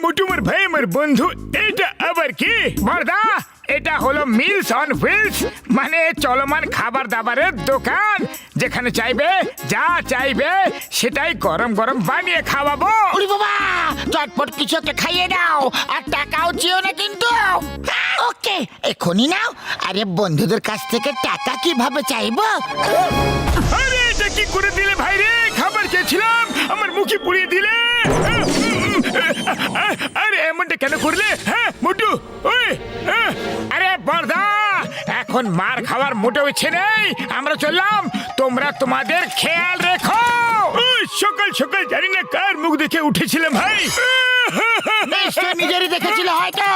মোটুমার ভাই আমার বন্ধু, এটা আবার কি? বড়দা, এটা হলো মিলস অন হুইলস, মানে চলমান খাবার দাবারের দোকান। যেখানে চাইবে যা চাইবে সেটাই গরম গরম বানিয়ে খাওয়াবো। ওরে বাবা, চটপট কিছু একটা খাইয়ে দাও, আর টাকাও চেও না কিন্তু। ওকে, এখনই নাও। আরে বন্ধুদের কাছ থেকে টাকা কিভাবে চাইবো? আরে এটা কি করে দিলে ভাই রে? খাবার খেয়েছিলাম, আমার মুখে পুড়িয়ে দিলে। আরে এমনটা কেন করলে? হ্যাঁ মোটু, ওই আরে বড়দা, এখন মার খাওয়ার মোটেও ইচ্ছে নেই। আমরা চললাম, তোমরা তোমাদের খেয়াল রেখো। সকাল সকাল জানি না কার মুখ দেখে উঠেছিলাম ভাই। নিশ্চয় নিজেরই দেখেছিল হয়তো,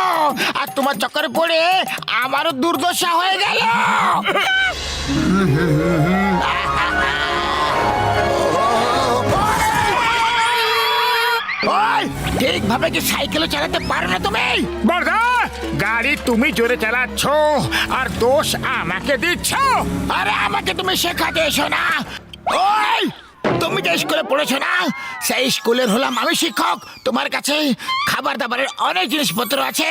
আর তোমার চক্করে পড়ে আমারও দুর্দশা হয়ে গেল। ঠিকভাবে কি সাইকেলও চালাতে পারো না তুমি? বড়দা, গাড়ি তুমি জোরে চালাচ্ছ আর দোষ আমাকে দিচ্ছ। আরে আমাকে তুমি শেখাতে এসো না। ওই, তুমি যে স্কুলে পড়েছো না, সেই স্কুলের হলাম আমি শিক্ষক। তোমার কাছে খাবার দাবারের অনেক জিনিসপত্র আছে,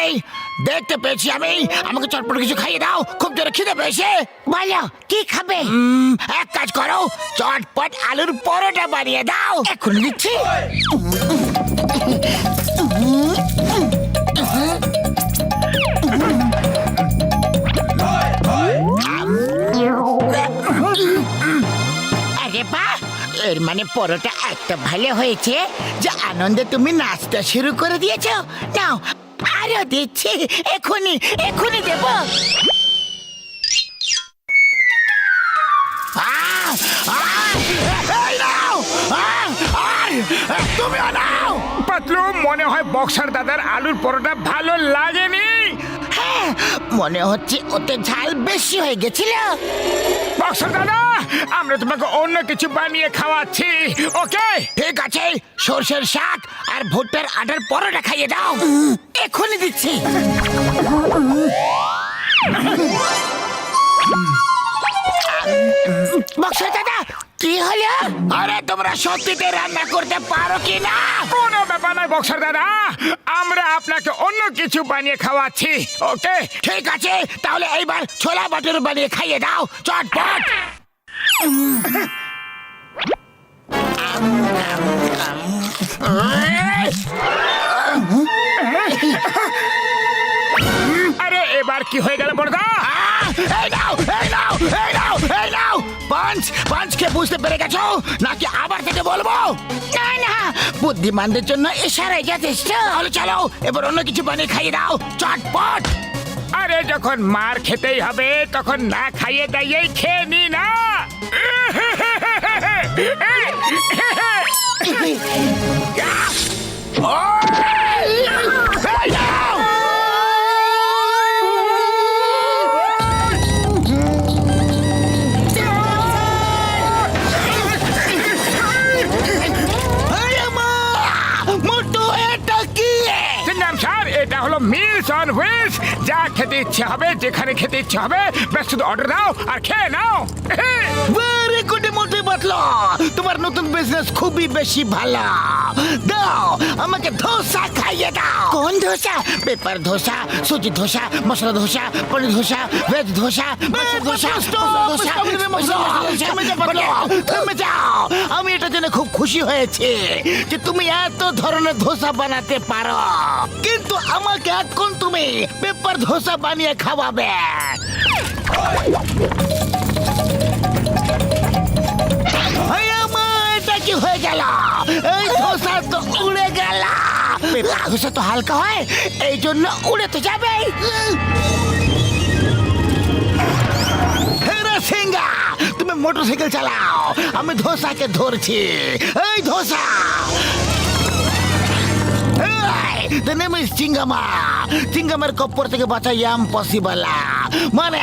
দেখতে পেয়েছি আমি। আমাকে চটপট কিছু খাইয়ে দাও, খুব জোরে খিদে পেয়েছে। বলো কি খাবে? এক কাজ করো, চটপট আলুর পরোটা বানিয়ে দাও। এখন দিচ্ছি। আরে বাহ, এর মানে পরোটা এত ভালো হয়েছে যে আনন্দে তুমি নাচতে শুরু করে দিয়েছো। নাও আরো দিচ্ছি, এখনই এখনই দেব। তুমি নাও। পাতলু, মনে হয় বক্সার দাদার আলুর পরোটা ভালো লাগেনি। হ্যাঁ, মনে হচ্ছে ওতে ঝাল বেশি হয়ে গেছিল। বক্সার দাদা, আমরা তোমাকে অন্য কিছু বানিয়ে খাওয়াচ্ছি, ওকে? ঠিক আছে, সর্ষের শাক আর ভুট্টার আটার পরোটা খাইয়ে দাও। এখনই দিচ্ছি। বক্সার দাদা, কি হলো? আরে তোমরা সত্যিতে রান্না করতে পারো কি না? কোনো ব্যাপার নয় বক্সার দাদা, আমরা আপনাকে অন্য কিছু বানিয়ে খাওয়াচ্ছি, ওকে? ঠিক আছে, তাহলে এইবার ছোলা বাটুর বানিয়ে খাইয়ে দাও, চটপট। আরে এবার কি হয়ে গেল বড়দা? এই নাও, এই নাও, এই নাও, এই নাও। পাঁচকে বুঝতে পেরে গেছো নাকি আবার থেকে বলবো? না না, বুদ্ধিমানদের জন্য ইশারাই যথেষ্ট। তাহলে চলো, এবার অন্য কিছু বানিয়ে খাইয়ে দাও, চটপট। আরে যখন মার খেতেই হবে তখন না খাইয়ে দাইয়েই খেয়ে নি না। এই নাও। এটা হলো মিলস অন হুইলস, যা খেতে ইচ্ছে হবে, যেখানে খেতে ইচ্ছে হবে, ব্যাস শুধু অর্ডার দাও আর খেয়ে নাও। ভেরি গুড মোটে বাতলা, তোমার নতুন বিজনেস খুবই বেশি ভালো। দাও আমাকে ধোসা খাইয়ে দাও। কোন ধোসা? পেপার ধোসা, সুজি ধোসা, মশলা ধোসা, পনির ধোসা, ভেজ ধোসা, মশলা ধোসা, থেমে যাও। আমি এটা জেনে খুব খুশি হয়েছি যে তুমি এত ধরনের ধোসা বানাতে পারো, কিন্তু আমাকে এখন তুমি পেপার ধোসা বানিয়ে খাওয়াবে। এটা কি হয়ে গেল? এই ধোসা তো উড়ে গেল। পেপার ধোসা তো হালকা হয়, এই জন্য উড়ে তো যাবে। সিংহা, তুমি মোটরসাইকেল চালাও, আমি ধোসাকে ধরছি। এই ধোসা, the name is চিঙ্গামা। চিঙ্গামের কপ্পর থেকে বাঁচা ইম্পসিবল, মানে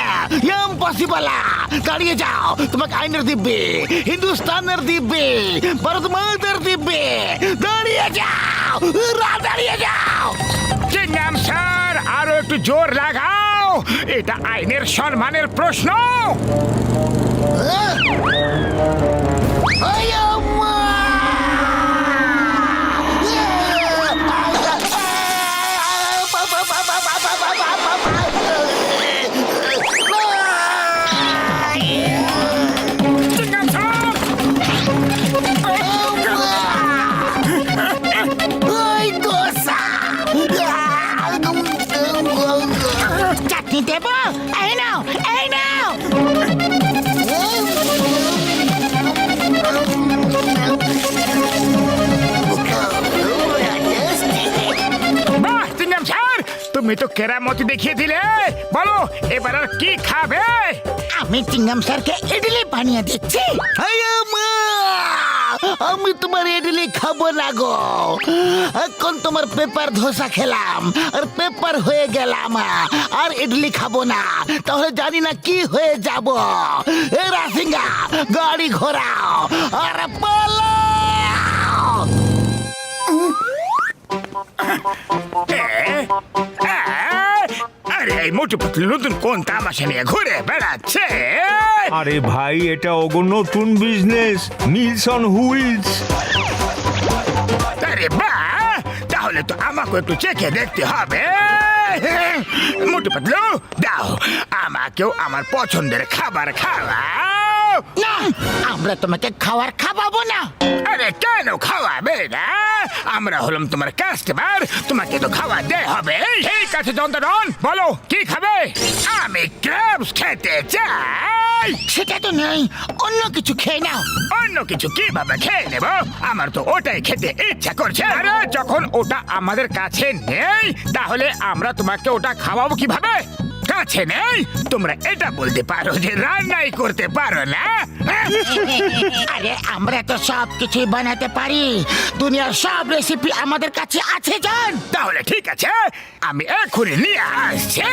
ইম্পসিবল। দাঁড়িয়ে যাও, তোমাকে আইনের দিব্যে, হিন্দুস্তানের দিব্যে, ভারত মাতার দিব্যে। দাঁড়িয়ে যাও, দাঁড়িয়ে যাও। চিংগাম স্যার, আরো একটু জোর লাগাও, এটা আইনের সম্মানের প্রশ্ন। চাটনি দেবো? এই নাও, এই নাও। বাহ চিংগাম স্যার, তুমি তো কেরামতি দেখিয়ে দিলে। বলো এবার আর কি খাবে? আমি চিংগাম স্যারকে ইডলি বানিয়ে দিচ্ছি। আমি তোমার ইডলি খাবো না গো। এখন তোমার পেপার ধোসা খেলাম আর পেপার হয়ে গেলাম, আর ইডলি খাবো না। তাহলে জানি না কি হয়ে যাব। এ রাসিঙ্গা, গাড়ি ঘোরাও আর পালাও। আরে এই মোটু পাতলু নতুন কোন তামাশা নিয়ে ঘুরে বেড়াচ্ছে? আরে ভাই, এটা ওগো নতুন বিজনেস, মিলস অন হুইলস। আরে বাহ, তাহলে তো আমাকে একটু চেখে দেখতে হবে। মোটু পাতলু দাও, আমাকেও আমার পছন্দের খাবার খাওয়াও। না, আমরা তোমাকে খাবার খাওয়াবো না। আরে কেন খাওয়াবে না? আমরা হলাম তোমার কাস্টমার, তোমাকে তো খাওয়াতে হবে। ঠিক আছে যন্ত্রণ, বলো কি খাবে? আমি ক্র্যাবস খেতে চাই। সেটা তো নেই, অন্য কিছু খেয়ে নাও। অন্য কিছু কিভাবে খেয়ে নেব? আমার তো ওটাই খেতে ইচ্ছা করছে। আরে যখন ওটা আমাদের কাছে নেই, তাহলে আমরা তোমাকে ওটা খাওয়াবো কিভাবে? কাছে নেই, তোমরা এটা বলতে পারো যে রান্নাই করতে পারো না। আরে আমরা তো সব কিছুই বানাতে পারি, দুনিয়ার সব রেসিপি আমাদের কাছে আছে জান। তাহলে ঠিক আছে, আমি এক্ষুনি নিয়ে আসছি।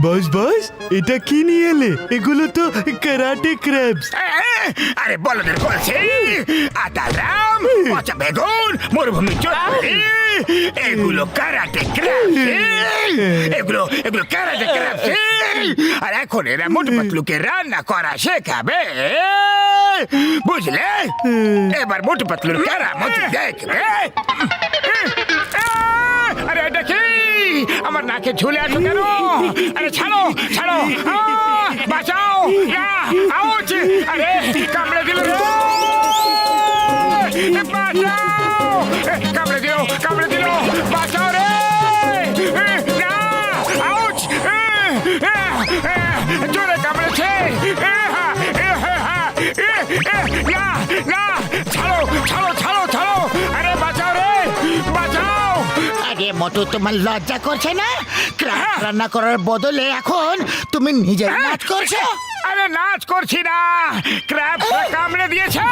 বস বস, এটা কি নিয়ে এলে? এগুলো তো ক্যারাটে ক্র্যাবস। আরে বলদের বলছি, আতারাম, পচা বেগুন, মরুভূমি চটপটি, এগুলো কারাটে ক্র্যাবস। এগুলো এগুলো কারাটে ক্র্যাবস। আর এখন এরা মোটু পাতলুকে রান্না করা শেখাবে, বুঝলে? এবার মোটু পাতলুর কেরামতি দেখবে। আরে এটা কি? আমার নাকে ঝুলে আছো কেন? আরে ছাড়ো ছাড়ো, বাঁচাও! আউচ! আরে কামড়ে দিল রে! বাঁচাও! কামড়ে দিল, কামড়ে দিল! বাঁচাও রে! না! আউচ! জোরে কামড়েছে! না! না! ছাড়ো ছাড়ো ছাড়ো ছাড়ো! আরে বাঁচাও রে! বাঁচাও! আরে মোটু, তোমার লজ্জা করছে না? ক্র্যাব রান্না করার বদলে এখন তুমি নিজে নাচ করছো। আরে নাচ করছি না, ক্র্যাব কামড়ে দিয়েছে।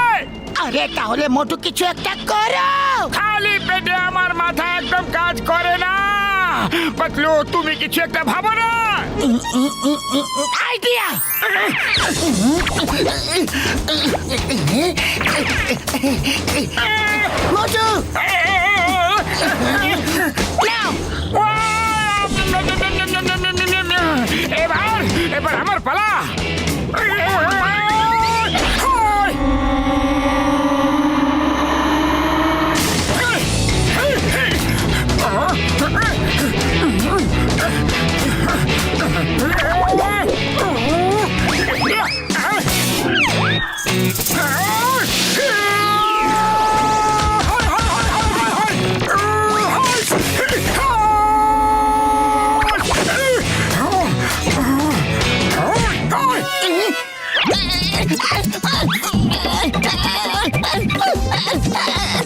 আরে তাহলে মোটু কিছু একটা করো। খালি পেটে আমার মাথা একদম কাজ করে না। পাতলু, তুমি কিছু একটা ভাবো না। আইডিয়া! মোটু নাও। এবার এবার আমার পালা।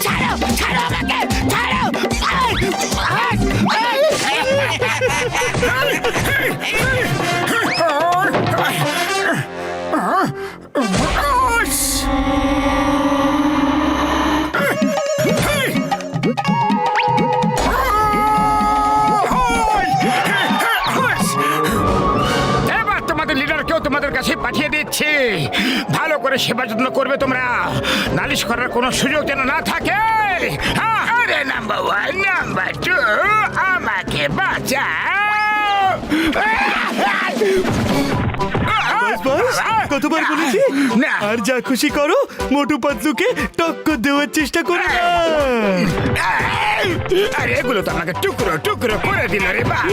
ছাড়ো ছাড়ো আমাকে, ছাড়ো! এবার তোমাদের লিডারকেও তোমাদের কাছে পাঠিয়ে দিচ্ছি। ভালো করে সেবা যত্ন করবে তোমরা, নালিশ করার কোনো সুযোগ যেন না থাকে। আরে নাম্বার 1 নাম্বার 2, আমার আমাকে বাঁচাও। বাস বাস কতবার বলেছি না। আর যা খুশি করো, মোটু পাতলুকে টক্কর দেওয়ার চেষ্টা করো না। আরে এগুলো তো আমাকে টুকরো টুকরো করে দিল রে বাবা।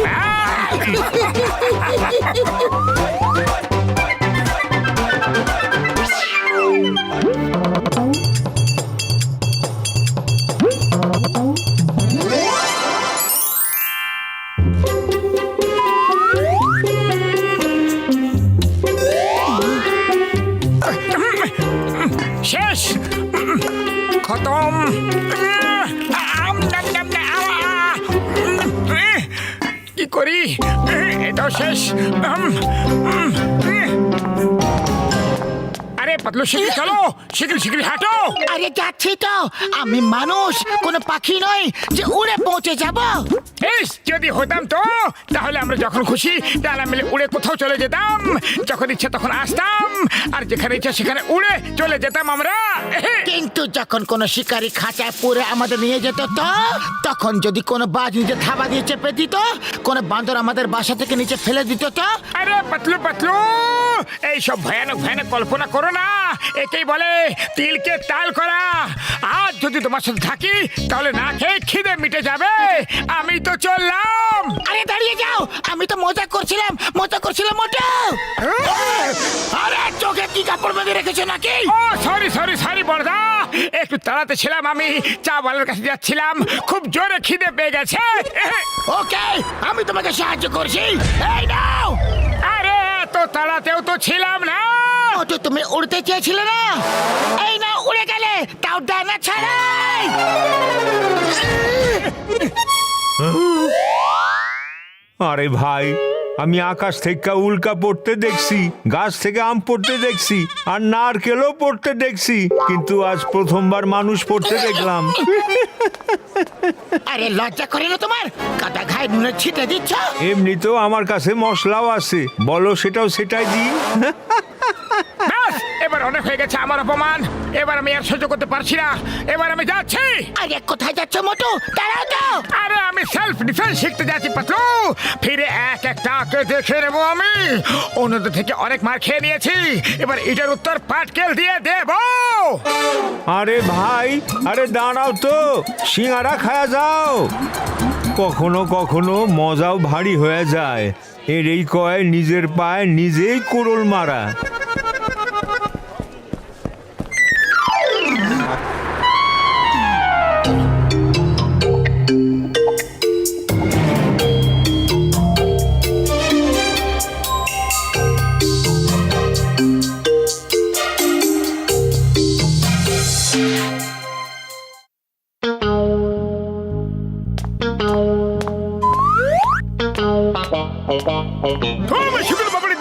শেষ, খতম। কি করি, এটাও শেষ। আরে পাতলু শিগগির চলো, শিগগির শিগগির হাঁটো। আরে যাচ্ছি তো, আমি মানুষ, কোনো পাখি নই যে উড়ে পৌঁছে যাব। ইস, যদি হতাম তো তাহলে আমরা যখন খুশি ডালা মিলে উড়ে কোথাও চলে যেতাম, যখন ইচ্ছে তখন আসতাম, আর যেখানে ইচ্ছে সেখানে উড়ে চলে যেতাম আমরা। কিন্তু যখন কোনো শিকারী খাঁচায় পুরে আমাদের নিয়ে যেত তো, তখন যদি কোনো বাজ নিচে থাবা দিয়ে চেপে দিত, কোনো বান্দর আমাদের বাসা থেকে নিচে ফেলে দিত তো। আরে পাতলু পাতলু, এইসব ভয়ানক ভয়ানক কল্পনা করো না, একেই বলে তিলকে তাল করা। আজ যদি তোমার সাথে থাকি তাহলে না খেয়ে খিদে মিটে যাবে। আমি তো চললাম। আরে দাঁড়িয়ে যাও, আমি তো মজা করছিলাম মোটা। আরে চোখে কি কাপড় বেঁধে রেখেছো নাকি? ও সরি সরি সরি বড়দা, একটু তাড়াতে ছিলাম, আমি চা বালার কাছে যাচ্ছিলাম, খুব জোরে খিদে পেয়ে গেছে। ওকে, আমি তোমাকে সাহায্য করছি। এই নাও। আরে এত তাড়াতেও তো ছিলাম না। মোটু, তুমি উড়তে চেয়েছিলে না? এই নাও, উড়ে গেলে, তাও ডানা ছাড়াই। আরে ভাই, আমি আকাশ থেকে উল্কা পড়তে দেখছি, গাছ থেকে আম পড়তে দেখছি, আর নারকেলও পড়তে দেখছি, কিন্তু আজ প্রথমবার মানুষ পড়তে দেখলাম। আরে লজ্জা করে না তোমার? কাটা ঘায়ে নুনের ছিটে দিচ্ছ। এমনিতেও আমার কাছে মশলাও আছে, বলো সেটাই দিই। ব্যাস, এবার অনেক হয়ে গেছে আমার অপমান। এবার আমি আর সহ্য করতে পারছি না, এবার আমি যাচ্ছি। আরে কোথায় যাচ্ছ মোটু? দাঁড়াও তো। আরে আমি সেলফ ডিফেন্স শিখতে যাচ্ছি পাতলু, ফিরে এক একটাকে দেখে নেবো আমি। অন্যদের থেকে অনেক মার খেয়ে নিয়েছি, এবার এটার উত্তর পাটকেল দিয়ে দেবো। আরে ভাই, আরে দাঁড়াও তো, সিঙ্গারা খায়া যাও। কখনো কখনো মজাও ভারী হয়ে যায়, এরই কয় নিজের পায়ে নিজেই কোড়ল মারা।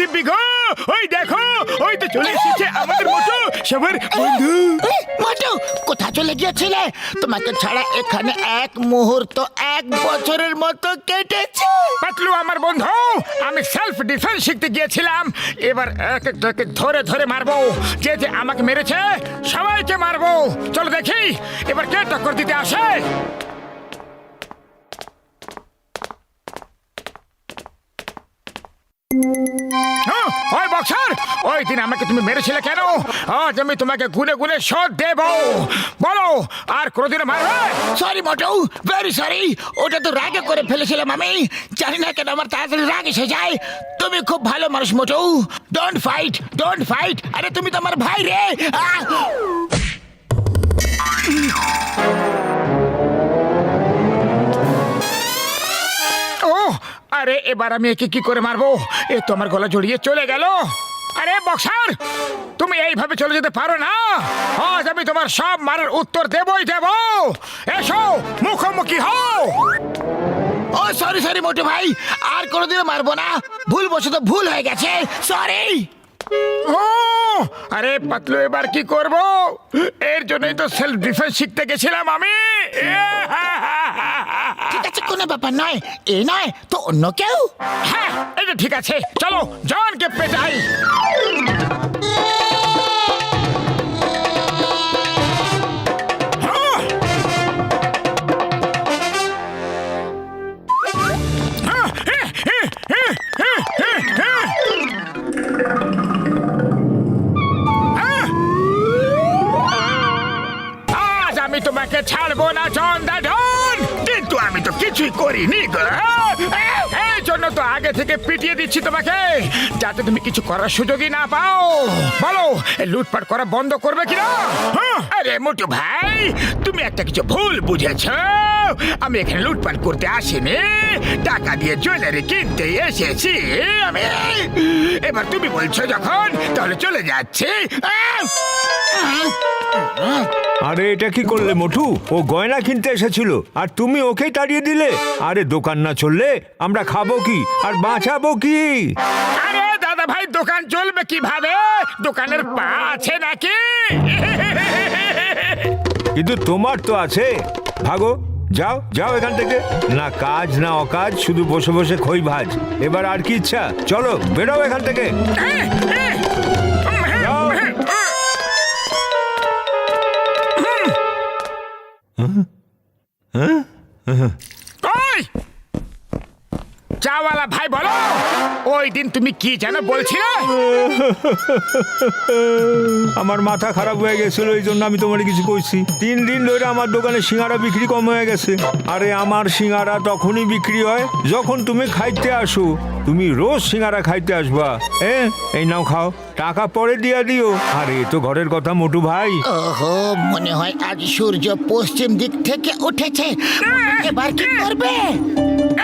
দিব্যি গো, ওই দেখো, ওই তো চলে এসেছে আমাদের মোটু, সবার বন্ধু। মোটু, কোথা চলে গিয়েছিলে? তোমাকে ছাড়া এখানে এক মুহূর্ত 1 বছরের মতো কেটেছে। পাতলু আমার বন্ধু, আমি সেলফ ডিফেন্স শিখতে গিয়েছিলাম, এবার এক একটাকে ধরে ধরে মারবো। যে যে আমাকে মেরেছে সবাইকে মারবো। চলো দেখি এবার কে টক্কর দিতে আসে। ওই বক্সার, ওই দিন আমাকে তুমি মেরেছিলে কেন? আজ আমি তোমাকে গুনে গুনে শোধ দেব। বলো, আর কোনোদিনও মারবে? সরি মোটু, ভেরি সরি। ওটা তো রাগে করে ফেলেছিলাম আমি। জানি না কেন আমার তাড়াতাড়ি রাগ এসে যায়। তুমি খুব ভালো মানুষ Motu. Don't fight, don't fight. আরে তুমি তো আমার ভাই রে। ও আরে, এবার আমি একে কি করে মারবো? এ তো আমার গলা জড়িয়ে চলে গেল। আরে বক্সার, তুমি এইভাবে চলে যেতে পারো না। আজ আমি তোমার সব মারার উত্তর দেবই দেব। এসো, মুখোমুখি হও। ও সরি সরি মোটু ভাই, আর কোনোদিনও মারবো না। ভুলবশত ভুল হয়ে গেছে, সরি। ও আরে পাতলু, এবার কি করব? এর জন্যই তো সেলফ ডিফেন্স শিখতে গেছিলাম আমি। ঠিক আছে, কোনো ব্যাপার নয়। এ নয় তো অন্য কেউ। হ্যাঁ, এটা ঠিক আছে, চলো জনকে পেটাই। তোমাকে ছাড়বো না চন্দাধন। কিন্তু আমি তো কিছুই করিনি গো। এই জন্য তো আগে থেকে পিটিয়ে দিচ্ছি তোমাকে, যাতে তুমি কিছু করার সুযোগই না পাও। বলো, এই লুটপাট করা বন্ধ করবে কিনা? আরে মোটু ভাই, তুমি একটা কিছু ভুল বুঝেছ। আমি এখানে লুটপাট করতে আসিনি, টাকা দিয়ে জুয়েলারি কিনতে এসেছি আমি। এবার তুমি বলছো যখন, তাহলে চলে যাচ্ছি। আরে এটা কি করলে মোটু? ও গয়না কিনতে এসেছিল আর তুমি ওকেই তাড়িয়ে দিলে। আরে দোকান না চললে আমরা খাবো কি আর বাঁচাবো কি? আরে দাদা ভাই, দোকান চলবে কিভাবে? দোকানের পা আছে নাকি? কিন্তু তোমার তো আছে। ভাগো, যাও যাও এখান থেকে। না কাজ না অকাজ, শুধু বসে বসে খই ভাজ। এবার আর কি ইচ্ছা? চলো বেরো এখান থেকে। যাও। ওই চাওয়ালা ভাই, বলো ওই দিন তুমি কি যেন বলছিলে? আমার মাথা খারাপ হয়ে গেছিল, এই জন্য আমি তোমার কিছু কইছি। 3 দিন ধরে আমার দোকানে সিঙ্গারা বিক্রি কম হয়ে গেছে। আরে আমার সিঙ্গারা তখনই বিক্রি হয় যখন তুমি খাইতে আসো। তুমি রোজ সিঙ্গারা খাইতে আসবা। এই নাও খাও, টাকা পরে দিয়া দিও। আরে তো ঘরের কথা মোটু ভাই। ওহো, মনে হয় আজ সূর্য পশ্চিম দিক থেকে উঠেছে। এবার কি করবে?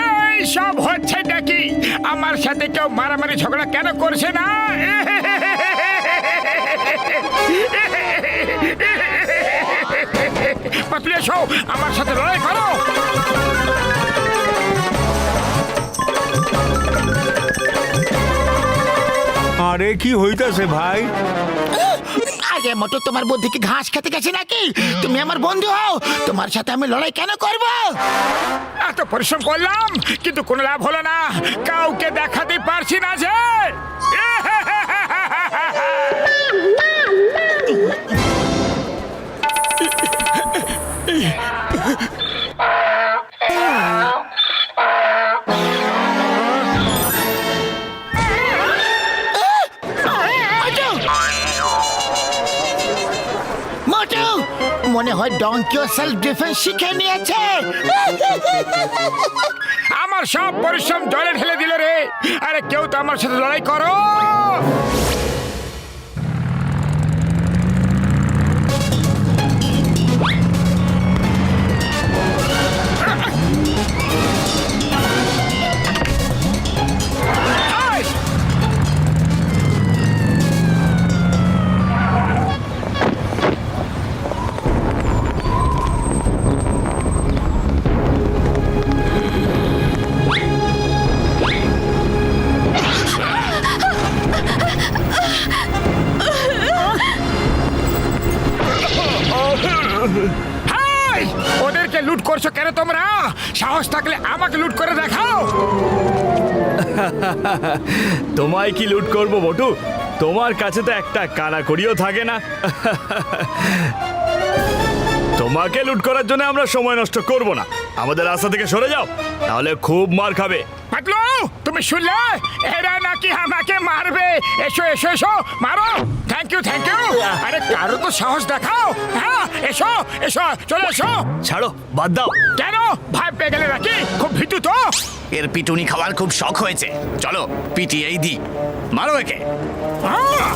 এই সব হচ্ছে নাকি? আমার সাথে কেউ মারামারি ঝগড়া কেন করছে না? পাতলু, এসো আমার সাথে লড়াই করো। আরে কি হইতাছে ভাই? আগে মতো তোমার বুদ্ধি কি ঘাস খেতে গেছে নাকি? তুমি আমার বন্ধু হও, তোমার সাথে আমি লড়াই কেন করব? এত পরিশ্রম করলাম কিন্তু কোনো লাভ হলো না। কাউকে দেখাতে পারছি না যে। মোটু, মনে হয় ডঙ্কিও সেলফ ডিফেন্স শিখে নিয়েছে। আমার সব পরিশ্রম জলে ঢেলে দিল রে। আরে কেউ তো আমার সাথে লড়াই করো। হাই! ওদেরকে লুট করছো কেন তোমরা? সাহস থাকলে আমাকে লুট করে দেখাও। তোমায় কি লুট করব বটু? তোমার কাছে তো একটা কানাকড়িও থাকে না। তোমাকে লুট করার জন্য আমরা সময় নষ্ট করব না। আমাদের রাস্তা থেকে সরে যাও, তাহলে খুব মার খাবে। পাতলু, তুমি শুনলে? এরা নাকি আমাকে মারবে। এসো এসো এসো, মারো। Thank you thank you. আরে কারো তো সাহস দেখাও। হ্যাঁ, এসো এসো, চলে এসো। ছাড়ো, বাদ দাও। কেন ভয় পেয়ে গেলে নাকি? খুব ভীতু তো। এর পিটুনি খাওয়ার খুব শখ হয়েছে। চলো পিটিয়েই দি, মারো একে। আহ!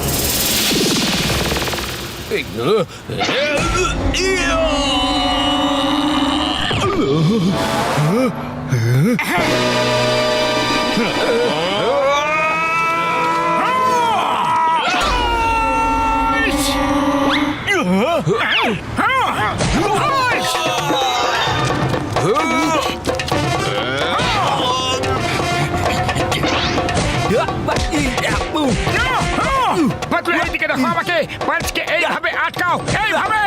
পাতলু, এইদিকে দেখো আমাকে। পাঁচকে এইভাবে আটকাও, এইভাবে।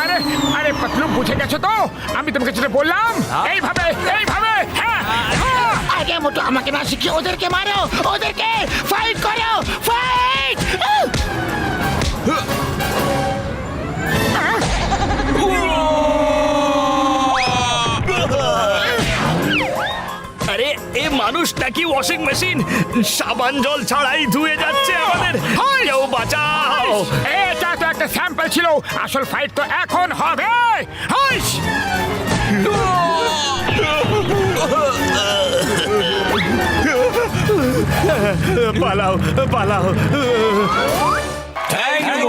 আরে আরে পাতলু, বুঝে গেছো তো? আমি তোমাকে যেটা বললাম, এইভাবে এইভাবে। হ্যাঁ, আগে মোটু আমাকে না শিখিয়ে ওদেরকে মারো, ওদেরকে ফাইট করো, ফাইট! আরে এ মানুষ নাকি ওয়াশিং মেশিন সাবান জল ছাড়াই ধুয়ে যাচ্ছে আমাদের কেউ বাঁচাও এটা তো একটা স্যাম্পল ছিল, আসল ফাইট তো এখন হবে। হাইস! পালাও পালাও থ্যাংক ইউ